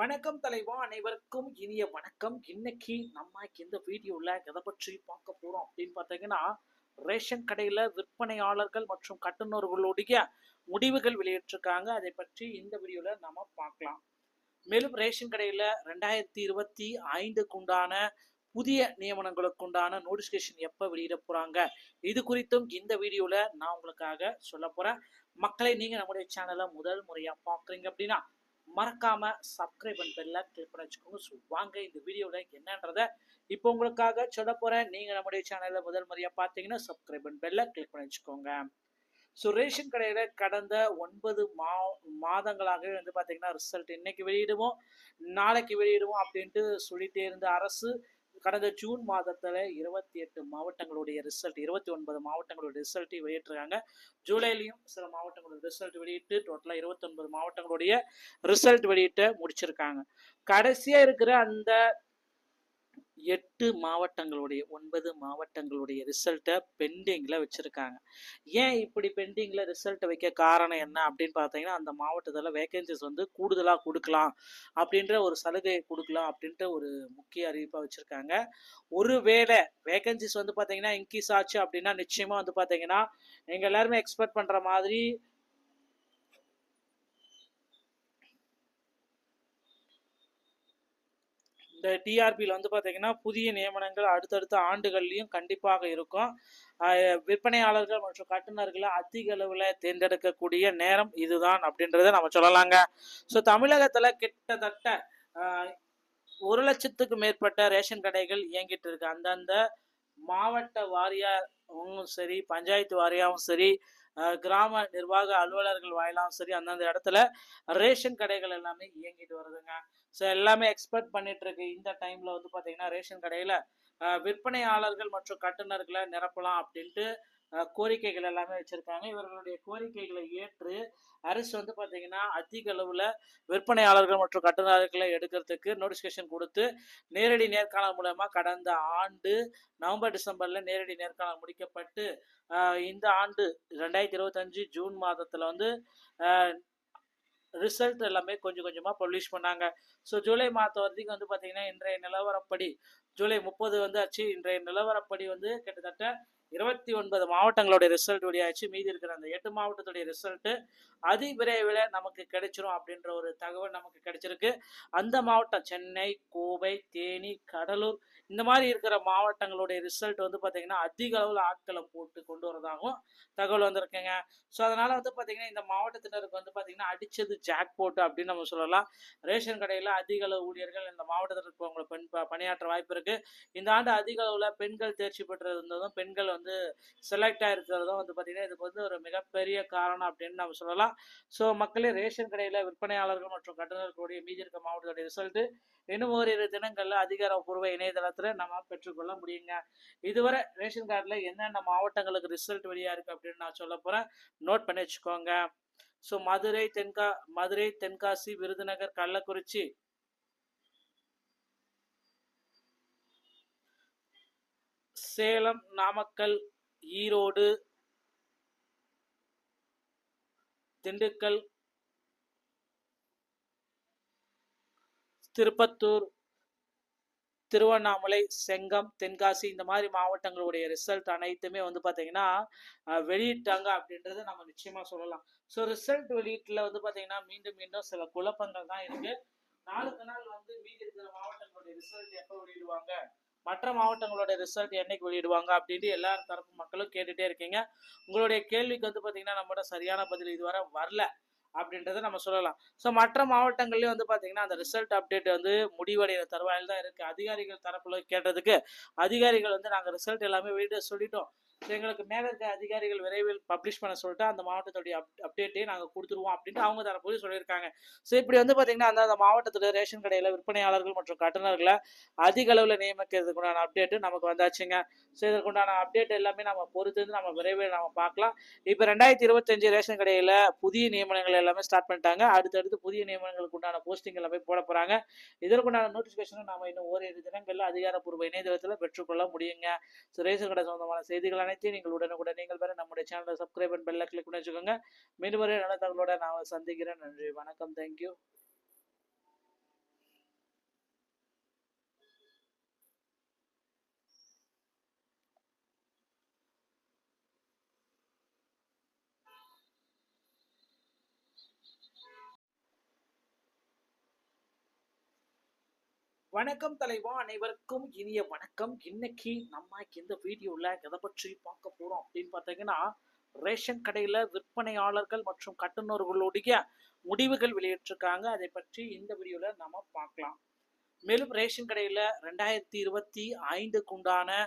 வணக்கம் தலைவா, அனைவருக்கும் இனிய வணக்கம். இன்னைக்கு நம்ம இந்த வீடியோல எதை பற்றி பார்க்க போறோம் அப்படின்னு பார்த்தீங்கன்னா, ரேஷன் கடையில விற்பனையாளர்கள் மற்றும் கட்டுநர்களுடைய முடிவுகள் வெளியிட்டிருக்காங்க. அதை பற்றி இந்த வீடியோல நம்ம பார்க்கலாம். மேலும் ரேஷன் கடையில 2025க்கு உண்டான புதிய நியமனங்களுக்கு உண்டான நோட்டிபிகேஷன் எப்ப வெளியிட போறாங்க, இது குறித்தும் இந்த வீடியோல நான் உங்களுக்காக சொல்ல போறேன். மக்களை, நீங்க நம்முடைய சேனலை முதல் முறையா பாக்குறீங்க அப்படின்னா மறக்காம சப்ஸ்கிரைப் அண்ட் பெல்ல கிளிக் பண்ணி வச்சுக்கோங்க. ஸோ வாங்க இந்த வீடியோல என்னன்றத இப்போ உங்களுக்காக சொல்ல போறேன். நீங்க நம்முடைய சேனல்ல முதல் முறையா பார்த்தீங்கன்னா சப்ஸ்கிரைப் அண்ட் பெல்ல கிளிக் பண்ணி வச்சுக்கோங்க. ஸோ ரேஷன் கடையில கடந்த 9 மாதங்களாகவே வந்து பார்த்தீங்கன்னா ரிசல்ட் இன்னைக்கு வெளியிடுவோம், நாளைக்கு வெளியிடுவோம் அப்படின்ட்டு சொல்லிட்டே இருந்த அரசு கடந்த ஜூன் மாதத்துல 28 மாவட்டங்களுடைய ரிசல்ட், 29 மாவட்டங்களுடைய ரிசல்ட்டை வெளியிட்டிருக்காங்க. ஜூலைலையும் சில மாவட்டங்களோட ரிசல்ட் வெளியிட்டு டோட்டலா 29 மாவட்டங்களுடைய ரிசல்ட் வெளியிட்ட முடிச்சிருக்காங்க. கடைசியா இருக்கிற அந்த 8 மாவட்டங்களுடைய 9 மாவட்டங்களுடைய ரிசல்ட்டை பெண்டிங்ல வச்சிருக்காங்க. ஏன் இப்படி பெண்டிங்ல ரிசல்ட் வைக்க காரணம் என்ன அப்படின்னு பார்த்தீங்கன்னா, அந்த மாவட்டத்தில் வேகன்சிஸ் வந்து கூடுதலா கொடுக்கலாம் அப்படின்ற ஒரு சலுகையை கொடுக்கலாம் அப்படின்ற ஒரு முக்கிய அறிவிப்பா வச்சிருக்காங்க. ஒருவேளை வேகன்சிஸ் வந்து பார்த்தீங்கன்னா இன்க்ரீஸ் ஆச்சு அப்படின்னா நிச்சயமா வந்து பார்த்தீங்கன்னா எங்க எல்லாருமே எக்ஸ்பெக்ட் பண்ற மாதிரி இந்த டிஆர்பியில் வந்து பார்த்தீங்கன்னா புதிய நியமனங்கள் அடுத்தடுத்த ஆண்டுகள்லையும் கண்டிப்பாக இருக்கும். விற்பனையாளர்கள் மற்றும் கட்டுநர்களை அதிக அளவில் தேர்ந்தெடுக்கக்கூடிய நேரம் இதுதான் அப்படின்றத நம்ம சொல்லலாங்க. ஸோ தமிழகத்தில் கிட்டத்தட்ட 1,00,000க்கு மேற்பட்ட ரேஷன் கடைகள் இயங்கிட்டு இருக்கு. அந்தந்த மாவட்ட வாரியாகவும் சரி, பஞ்சாயத்து வாரியாகவும் சரி, கிராம நிர்வாக அலுவலர்கள் வாயிலாகவும் சரி, அந்தந்த இடத்துல ரேஷன் கடைகள் எல்லாமே இயங்கிட்டு வருதுங்க. ஸோ எல்லாமே எக்ஸ்பெக்ட் பண்ணிட்டு இருக்கு. இந்த டைம்ல வந்து பார்த்தீங்கன்னா ரேஷன் கடையில விற்பனையாளர்கள் மற்றும் கட்டுநர்களை நிரப்பலாம் அப்படின்ட்டு கோரிக்கைகள் எல்லாமே வச்சிருக்காங்க. இவர்களுடைய கோரிக்கைகளை ஏற்று அரசு வந்து பார்த்தீங்கன்னா அதிக அளவில் விற்பனையாளர்கள் மற்றும் கட்டுநர்களை எடுக்கிறதுக்கு நோட்டிஃபிகேஷன் கொடுத்து நேரடி நேர்காணல் மூலமா கடந்த ஆண்டு நவம்பர் டிசம்பர்ல நேரடி நேர்காணல் முடிக்கப்பட்டு இந்த ஆண்டு 2025 ஜூன் மாதத்துல வந்து ரிசல்ட் எல்லாமே கொஞ்சம் கொஞ்சமாக பப்ளிஷ் பண்ணாங்க. ஸோ ஜூலை மாதம் வரைக்கும் வந்து பார்த்தீங்கன்னா இன்றைய நிலவரப்படி ஜூலை 30 வந்து ஆச்சு. இன்றைய நிலவரப்படி வந்து கிட்டத்தட்ட 29 மாவட்டங்களுடைய ரிசல்ட் வெளியாச்சு. மீதி இருக்கிற அந்த 8 மாவட்டத்துடைய ரிசல்ட்டு அதி விரைவில் நமக்கு கிடைச்சிரும் அப்படின்ற ஒரு தகவல் நமக்கு கிடைச்சிருக்கு. அந்த மாவட்டம் சென்னை, கோவை, தேனி, கடலூர் இந்த மாதிரி இருக்கிற மாவட்டங்களுடைய ரிசல்ட் வந்து பார்த்தீங்கன்னா அதிக அளவில் ஆட்களை போட்டு கொண்டு வரதாகவும் தகவல் வந்திருக்குங்க. ஸோ அதனால வந்து பார்த்தீங்கன்னா இந்த மாவட்டத்தினருக்கு வந்து பார்த்தீங்கன்னா அடிச்சது ஜாக் போட்டு அப்படின்னு நம்ம சொல்லலாம். ரேஷன் கடையில் அதிக அளவு ஊழியர்கள் இந்த மாவட்டத்திற்கு அவங்களை பணியாற்ற வாய்ப்பு இருக்கு. இந்த ஆண்டு அதிக அளவில் பெண்கள் தேர்ச்சி பெற்று இருந்ததும் பெண்கள் வந்து செலக்ட் ஆயிருக்கிறதும் வந்து பார்த்தீங்கன்னா இதுக்கு வந்து ஒரு மிகப்பெரிய காரணம் அப்படின்னு நம்ம சொல்லலாம். ஸோ மக்களே, ரேஷன் கடையில் விற்பனையாளர்கள் மற்றும் கட்டுநர்களுடைய மீதி இருக்க மாவட்டத்துடைய ரிசல்ட் இன்னும் ஓரிரு தினங்கள்ல அதிகாரப்பூர்வ இணையதளத்துல நம்ம பெற்றுக்கொள்ள முடியுங்க. இதுவரை ரேஷன் கார்டுல என்னென்ன மாவட்டங்களுக்கு ரிசல்ட் வெளியா இருக்கு அப்படின்னு நான் சொல்ல போறேன், நோட் பண்ணி வச்சுக்கோங்க. ஸோ மதுரை, தென்காசி, விருதுநகர், கள்ளக்குறிச்சி, சேலம், நாமக்கல், ஈரோடு, திண்டுக்கல், திருப்பத்தூர், திருவண்ணாமலை, செங்கம், தென்காசி இந்த மாதிரி மாவட்டங்களுடைய ரிசல்ட் அனைத்துமே வந்து பார்த்தீங்கன்னா வெளியிட்டாங்க அப்படின்றத நம்ம நிச்சயமா சொல்லலாம். ஸோ ரிசல்ட் வெளியீட்டில் வந்து பார்த்தீங்கன்னா மீண்டும் சில குழப்பங்கள் தான் இருக்கு. நாளுக்கு நாள் வந்து மீதி இருக்கிற மாவட்டங்களுடைய ரிசல்ட் எப்போ வெளியிடுவாங்க, மற்ற மாவட்டங்களோட ரிசல்ட் என்னைக்கு வெளியிடுவாங்க அப்படின்ட்டு எல்லா தரப்பு மக்களும் கேட்டுட்டே இருக்கீங்க. உங்களுடைய கேள்விக்கு வந்து பார்த்தீங்கன்னா நம்மளோட சரியான பதில் இதுவரை வரல அப்படின்றத நம்ம சொல்லலாம். ஸோ மற்ற மாவட்டங்கள்லயும் வந்து பார்த்தீங்கன்னா அந்த ரிசல்ட் அப்டேட் வந்து முடிவடைகிற தருவாயில் தான் இருக்கு. அதிகாரிகள் தரப்புல கேட்டதுக்கு அதிகாரிகள் வந்து நாங்கள் ரிசல்ட் எல்லாமே வெளியிட சொல்லிட்டோம், ஸோ எங்களுக்கு மேலே இருக்க அதிகாரிகள் விரைவில் பப்ளிஷ் பண்ண சொல்லிட்டு அந்த மாவட்டத்துடைய அப்டேட்டையும் நாங்கள் கொடுத்துருவோம் அப்படின்ட்டு அவங்க தரப்போது சொல்லியிருக்காங்க. ஸோ இப்படி வந்து பார்த்தீங்கன்னா அந்த மாவட்டத்தில் ரேஷன் கடையில் விற்பனையாளர்கள் மற்றும் கட்டுநர்களை அதிக அளவில் நியமிக்கிறதுக்குண்டான அப்டேட்டு நமக்கு வந்தாச்சுங்க. ஸோ இதற்குண்டான அப்டேட் எல்லாமே நம்ம பொறுத்து நம்ம விரைவில் நம்ம பார்க்கலாம். இப்போ 2025 ரேஷன் கடையில் புதிய நியமனங்கள் எல்லாமே ஸ்டார்ட் பண்ணிட்டாங்க. அடுத்தடுத்து புதிய நியமனங்களுக்கு உண்டான போஸ்டிங் எல்லாமே போட போறாங்க. இதற்குண்டான நோட்டிஃபிகேஷனும் நாம இன்னும் ஓரிரு தினங்கள்ல அதிகாரப்பூர்வ இணையதளத்தில் பெற்றுக்கொள்ள முடியுங்க. ஸோ ரேஷன் கடை சம்பந்தமான செய்திகள் அனைத்தையும் நீங்கள் உடனுக்குடன் நீங்கள் பெற நம்முடைய சேனலை சப்ஸ்கிரைப் அண்ட் பெல்ல கிளிக் பண்ணி வச்சுக்கோங்க. மீண்டும் ஒரு நல்ல தகவலோட நான் சந்திக்கிறேன். நன்றி, வணக்கம், தேங்க்யூ. வணக்கம் தலைவா, அனைவருக்கும் இனிய வணக்கம். இன்னைக்கு நம்ம இந்த வீடியோல எதை பற்றி பார்க்க போறோம் அப்படின்னு பார்த்தீங்கன்னா, ரேஷன் கடையில விற்பனையாளர்கள் மற்றும் கட்டுநர்களுடைய முடிவுகள் வெளியிட்டிருக்காங்க. அதை பற்றி இந்த வீடியோல நாம பார்க்கலாம். மேலும் ரேஷன் கடையில 2025க்கு உண்டான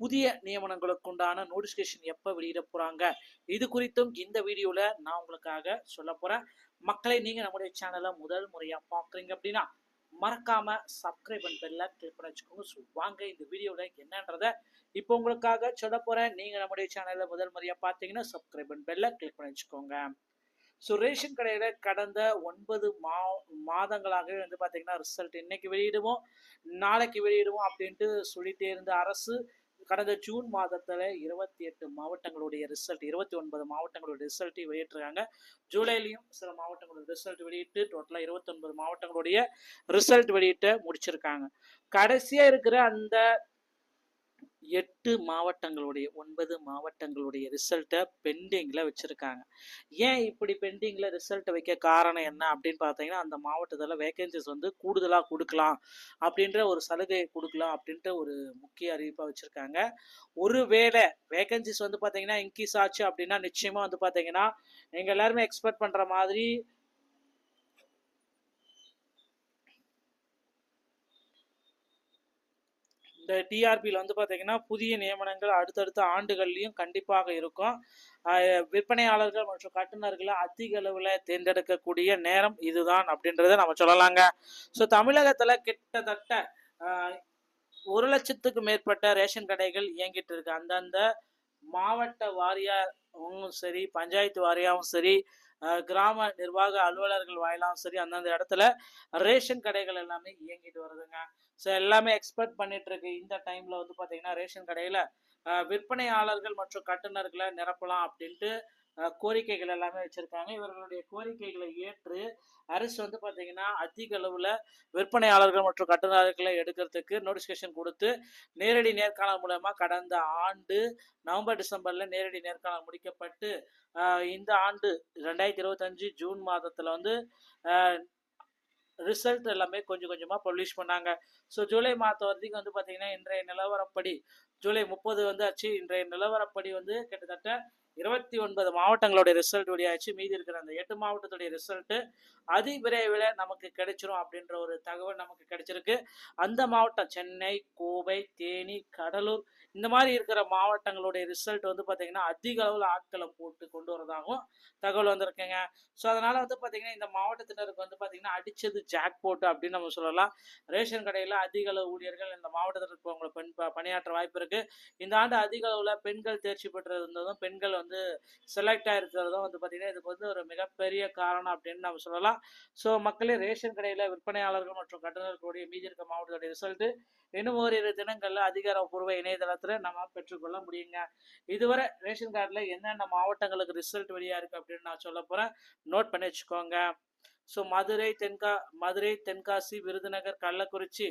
புதிய நியமனங்களுக்குண்டான நோட்டிபிகேஷன் எப்ப வெளியிட போறாங்க, இது குறித்தும் இந்த வீடியோல நான் உங்களுக்காக சொல்ல போறேன். மக்களை, நீங்க நம்முடைய சேனலை முதல் முறையா பாக்குறீங்க அப்படின்னா மறக்காம சப்ஸ்கிரைப் அண்ட் பெல்ல கிளிக் பண்ணி வச்சுக்கோங்க. ஸோ வாங்க இந்த வீடியோல என்னன்றத இப்போ உங்களுக்காக சொல்ல போறேன். நீங்க நம்முடைய சேனல்ல முதல் முறையா பார்த்தீங்கன்னா சப்ஸ்கிரைப் அண்ட் பெல்ல கிளிக் பண்ணி வச்சுக்கோங்க. ஸோ ரேஷன் கடையில கடந்த 9 மாதங்களாகவே வந்து பார்த்தீங்கன்னா ரிசல்ட் இன்னைக்கு வெளியிடுவோம், நாளைக்கு வெளியிடுவோம் அப்படின்ட்டு சொல்லிட்டே இருந்த அரசு கடந்த ஜூன் மாதத்துல 28 மாவட்டங்களுடைய ரிசல்ட், 29 மாவட்டங்களுடைய ரிசல்ட்டை வெளியிட்டிருக்காங்க. ஜூலைலையும் சில மாவட்டங்களோட ரிசல்ட் வெளியிட்டு டோட்டலா 29 மாவட்டங்களுடைய ரிசல்ட் வெளியிட்டு முடிச்சிருக்காங்க. கடைசியா இருக்கிற அந்த 8 மாவட்டங்களுடைய 9 மாவட்டங்களுடைய ரிசல்ட்டை பெண்டிங்ல வச்சிருக்காங்க. ஏன் இப்படி பெண்டிங்ல ரிசல்ட் வைக்க காரணம் என்ன அப்படின்னு பார்த்தீங்கன்னா, அந்த மாவட்டத்தில் வேகன்சிஸ் வந்து கூடுதலாக கொடுக்கலாம் அப்படின்ற ஒரு சலுகையை கொடுக்கலாம் அப்படின்ற ஒரு முக்கிய அறிவிப்பாக வச்சிருக்காங்க. ஒருவேளை வேகன்சிஸ் வந்து பார்த்தீங்கன்னா இன்க்ரீஸ் ஆச்சு அப்படின்னா நிச்சயமா வந்து பார்த்தீங்கன்னா எங்க எல்லாருமே எக்ஸ்பெக்ட் பண்ற மாதிரி இந்த டிஆர்பியில் வந்து பார்த்தீங்கன்னா புதிய நியமனங்கள் அடுத்தடுத்த ஆண்டுகள்லையும் கண்டிப்பாக இருக்கும். விற்பனையாளர்கள் மற்றும் கட்டுநர்களை அதிக அளவில் தேர்ந்தெடுக்கக்கூடிய நேரம் இதுதான் அப்படின்றத நம்ம சொல்லலாங்க. ஸோ தமிழகத்தில் கிட்டத்தட்ட 1,00,000க்கு மேற்பட்ட ரேஷன் கடைகள் இயங்கிட்டு இருக்கு. அந்தந்த மாவட்ட வாரியாகவும் சரி, பஞ்சாயத்து வாரியாகவும் சரி, கிராம நிர்வாக அலுவலர்கள் வாயிலாகவும் சரி, அந்தந்த இடத்துல ரேஷன் கடைகள் எல்லாமே இயங்கிட்டு வருதுங்க. ஸோ எல்லாமே எக்ஸ்பெக்ட் பண்ணிட்டு இருக்கு. இந்த டைம்ல வந்து பார்த்தீங்கன்னா ரேஷன் கடையில விற்பனையாளர்கள் மற்றும் கட்டுநர்களை நிரப்பலாம் அப்படின்ட்டு கோரிக்கைகள் எல்லாமே வச்சிருக்காங்க. இவர்களுடைய கோரிக்கைகளை ஏற்று அரசு வந்து பார்த்தீங்கன்னா அதிக அளவில் விற்பனையாளர்கள் மற்றும் கட்டுநர்களை எடுக்கிறதுக்கு நோட்டிஃபிகேஷன் கொடுத்து நேரடி நேர்காணல் மூலமா கடந்த ஆண்டு நவம்பர் டிசம்பர்ல நேரடி நேர்காணல் முடிக்கப்பட்டு இந்த ஆண்டு 2025 ஜூன் மாதத்துல வந்து ரிசல்ட் எல்லாமே கொஞ்சம் கொஞ்சமாக பப்ளிஷ் பண்ணாங்க. ஸோ ஜூலை மாதம் வரைக்கும் வந்து பார்த்தீங்கன்னா இன்றைய நிலவரப்படி ஜூலை 30 வந்து ஆச்சு. இன்றைய நிலவரப்படி வந்து கிட்டத்தட்ட 29 மாவட்டங்களுடைய ரிசல்ட் வெளியாச்சு. மீதி இருக்கிற அந்த 8 மாவட்டத்துடைய ரிசல்ட் அதி விரைவில் நமக்கு கிடைச்சிரும் அப்படின்ற ஒரு தகவல் நமக்கு கிடைச்சிருக்கு. அந்த மாவட்டம் சென்னை, கோவை, தேனி, கடலூர் இந்த மாதிரி இருக்கிற மாவட்டங்களுடைய ரிசல்ட் வந்து பார்த்தீங்கன்னா அதிக அளவில் ஆட்களை போட்டு கொண்டு வரதாகவும் தகவல் வந்திருக்குங்க. ஸோ அதனால வந்து பார்த்தீங்கன்னா இந்த மாவட்டத்தினருக்கு வந்து பார்த்தீங்கன்னா அடிச்சது ஜாக் போட்டு அப்படின்னு நம்ம சொல்லலாம். ரேஷன் கடையில் அதிக அளவு ஊழியர்கள் இந்த மாவட்டத்தில் இருப்பவங்களை பணியாற்ற வாய்ப்பு இருக்கு. இந்த ஆண்டு அதிக அளவில் பெண்கள் தேர்ச்சி பெற்று இருந்ததும் பெண்கள் வந்து செலக்ட் ஆயிருக்கிறதும் வந்து பார்த்தீங்கன்னா இதுக்கு வந்து ஒரு மிகப்பெரிய காரணம் அப்படின்னு நம்ம சொல்லலாம். ஸோ மக்களே, ரேஷன் கடையில் விற்பனையாளர்கள் மற்றும் கட்டுநர்களுடைய மீதி இருக்க மாவட்டத்துடைய ரிசல்ட் இன்னும் ஓரிரு தினங்கள்ல அதிகாரப்பூர்வ இணையதளத்துல நம்ம பெற்றுக்கொள்ள முடியுங்க. இதுவரை ரேஷன் கார்டுல என்னென்ன மாவட்டங்களுக்கு ரிசல்ட் வெளியா இருக்கு அப்படின்னு நான் சொல்ல போறேன். நோட் பண்ணி வச்சுக்கோங்க. ஸோ மதுரை, தென்காசி, விருதுநகர், கள்ளக்குறிச்சி,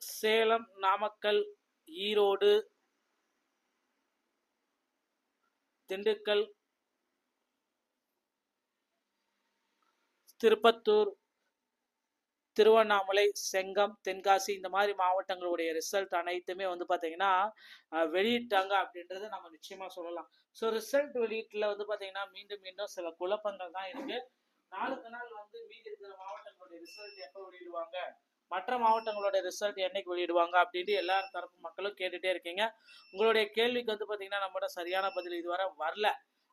சேலம், நாமக்கல், ஈரோடு, திண்டுக்கல், திருப்பத்தூர், திருவண்ணாமலை, செங்கம், தென்காசி இந்த மாதிரி மாவட்டங்களுடைய ரிசல்ட் அனைத்துமே வந்து பார்த்தீங்கன்னா வெளியிட்டாங்க அப்படின்றத நம்ம நிச்சயமா சொல்லலாம். ஸோ ரிசல்ட் வெளியீட்டில் வந்து பார்த்தீங்கன்னா மீண்டும் சில குழப்பங்கள் தான் இருக்கு. நாளுக்கு நாள் வந்து மீதி இருக்கிற மாவட்டங்களுடைய ரிசல்ட் எப்போ வெளியிடுவாங்க, மற்ற மாவட்டங்களோட ரிசல்ட் என்னைக்கு வெளியிடுவாங்க அப்படின்ட்டு எல்லா தரப்பு மக்களும் கேட்டுட்டே இருக்கீங்க. உங்களுடைய கேள்விக்கு வந்து பார்த்தீங்கன்னா நம்மளோட சரியான பதில் இதுவரை வரல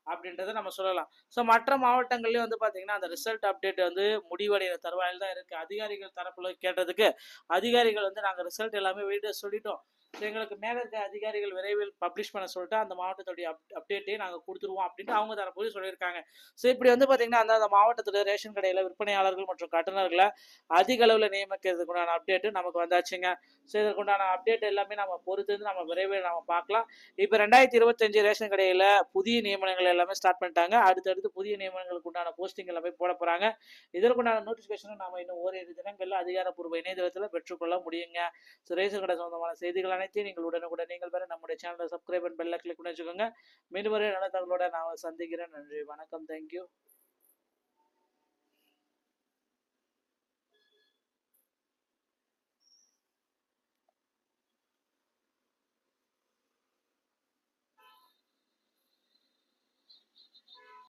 அப்படின்றத நம்ம சொல்லலாம். ஸோ மற்ற மாவட்டங்கள்லயும் வந்து பார்த்தீங்கன்னா அந்த ரிசல்ட் அப்டேட் வந்து முடிவடைகிற தருவாயில் தான் இருக்கு. அதிகாரிகள் தரப்புல கேட்டதுக்கு அதிகாரிகள் வந்து நாங்கள் ரிசல்ட் எல்லாமே வெளியிட சொல்லிட்டோம், எங்களுக்கு மேல இருக்க அதிகாரிகள் விரைவில் பப்ளிஷ் பண்ண சொல்லிட்டு அந்த மாவட்டத்துடைய அப்டேட்டையும் நாங்கள் கொடுத்துருவோம் அப்படின்ட்டு அவங்க தரப்போது சொல்லியிருக்காங்க. ஸோ இப்படி வந்து பார்த்தீங்கன்னா அந்த மாவட்டத்தில் ரேஷன் கடையில் விற்பனையாளர்கள் மற்றும் கட்டுநர்களை அதிக அளவில் நியமிக்கிறதுக்குண்டான அப்டேட்டு நமக்கு வந்தாச்சுங்க. ஸோ இதற்குண்டான அப்டேட் எல்லாமே நம்ம பொறுத்து நம்ம விரைவில் நம்ம பார்க்கலாம். இப்போ 2025 ரேஷன் கடையில் புதிய நியமனங்கள் எல்லாமே ஸ்டார்ட் பண்ணிட்டாங்க. அடுத்தடுத்து புதிய நியமனங்களுக்கு உண்டான போஸ்டிங் எல்லாமே போட போறாங்க. இதற்குண்டான நோட்டிஃபிகேஷனும் நம்ம இன்னும் ஓரிரு தினங்கள்ல அதிகாரப்பூர்வ இணையதளத்தில் பெற்றுக்கொள்ள முடியுங்க. ஸோ ரேஷன் கடை சொந்தமான செய்திகள் அனைத்தையும் நீங்கள் உடனுக்குடன் நீங்கள் பெற நம்முடைய சேனலை சப்ஸ்கிரைப் அண்ட் பெல்ல கிளிக் பண்ணி வச்சுக்கோங்க. மீண்டும் ஒரு நல்ல தகவலோட நான் சந்திக்கிறேன். நன்றி, வணக்கம், தேங்க்யூ.